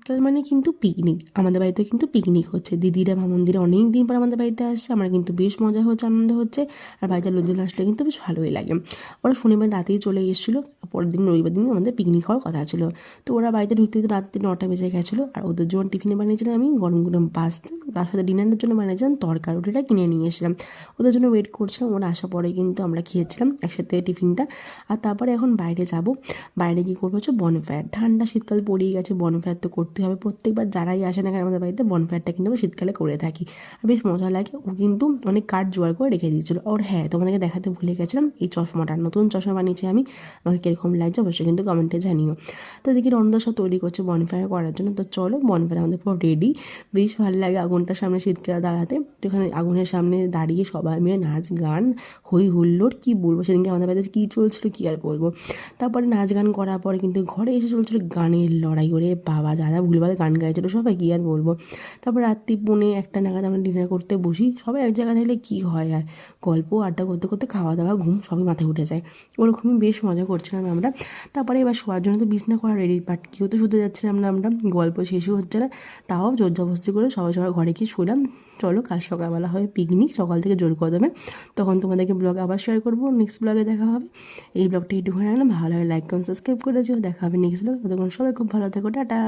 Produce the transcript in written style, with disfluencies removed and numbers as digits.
শীতকাল মানে কিন্তু পিকনিক। আমাদের বাড়িতে কিন্তু পিকনিক হচ্ছে, দিদিরা মামুনদিরা অনেক দিন পর আমাদের বাড়িতে আসছে, আমার কিন্তু বেশ মজা হচ্ছে, আনন্দ হচ্ছে। আর বাড়িতে লোকজন আসলে কিন্তু বেশ ভালোই লাগে। ওরা শনিবার রাতেই চলে এসেছিলো, পরের দিন রবিবার দিন আমাদের পিকনিক হওয়ার কথা ছিল। তো ওরা বাড়িতে ঢুকতে ঢুকতে রাত্রি 9টা বেজে গেছিলো। আর ওদের জন্য টিফিনে বানিয়েছিলাম আমি গরম গরম পাস্তা, তার সাথে ডিনারের জন্য বানিয়েছিলাম তরকা রুটিটা কিনে নিয়ে এসেছিলাম। ওদের জন্য ওয়েট করছিলাম, ওরা আসার পরে কিন্তু আমরা খেয়েছিলাম একসাথে টিফিনটা। আর তারপরে এখন বাইরে যাব। বাইরে কী করবো হচ্ছে বনফায়ার, ঠান্ডা শীতকাল পড়েই গেছে, বনফায়ার তো করতে হবে। প্রত্যেকবার যারাই আসে না কেন আমাদের বাড়িতে বনফায়ারটা কিন্তু আমরা শীতকালে করে থাকি, আর বেশ মজা লাগে। ও কিন্তু অনেক কাঠ জোগাড় করে রেখে দিয়েছিলো। আর হ্যাঁ, তোমাদেরকে দেখাতে ভুলে গেছিলাম এই চশমাটা, নতুন চশমা বানিয়েছি আমি, আমাকে কীরকম লাগছে অবশ্যই কিন্তু কমেন্টে জানিও। তো দেখি রন্ধা সব তৈরি করছে বনফায়ার করার জন্য। তো চলো, বনফায়ার আমাদের পুরো রেডি। বেশ ভালো লাগে আগুনটার সামনে শীতকালে দাঁড়াতে। তো এখানে আগুনের সামনে দাঁড়িয়ে সবাই মিলে নাচ গান হই হুল্লোড়, কী বলবো, সেদিনকে আমাদের বাড়িতে কী চলছিল কী আর বলবো। তারপরে নাচ গান করার পরে কিন্তু ঘরে এসে চলছিল গানের লড়াই। ওরে বাবা, যারা ভুলভাল গান গাইছিল সবাই, কী আর বলবো। তারপর রাত্রি 1:45 নাগাদ আমরা ডিনার করতে বসি। সবাই এক জায়গায় থাকলে কী হয় আর, গল্প আড্ডা করতে করতে খাওয়া দাওয়া ঘুম সবই মাথায় উঠে যায়। ওরকমই বেশ মজা করছিলাম আমরা। তারপরে এবার শোয়ার জন্য তো বিছানা করা রেডি, বাট কেউ তো শুতে যাচ্ছিলাম না আমরা, গল্প শেষই হচ্ছে না। তাও জোর জবরদস্তি করে সবাই সবার ঘরে গিয়ে শুলাম। চলো, কাল সকালবেলা হবে পিকনিক, সকাল থেকে জোর করে দেবে। তখন তোমাদেরকে ব্লগ আবার শেয়ার করবো, নেক্সট ব্লগে দেখা হবে। এই ব্লগটা একটু হয়ে রাখলাম, ভালো লাগে লাইক কমেন্ট সাবস্ক্রাইব করে দিও। দেখা হবে নেক্সট ব্লগ, ততক্ষণ সবাই খুব ভালো থেকো, টাটা।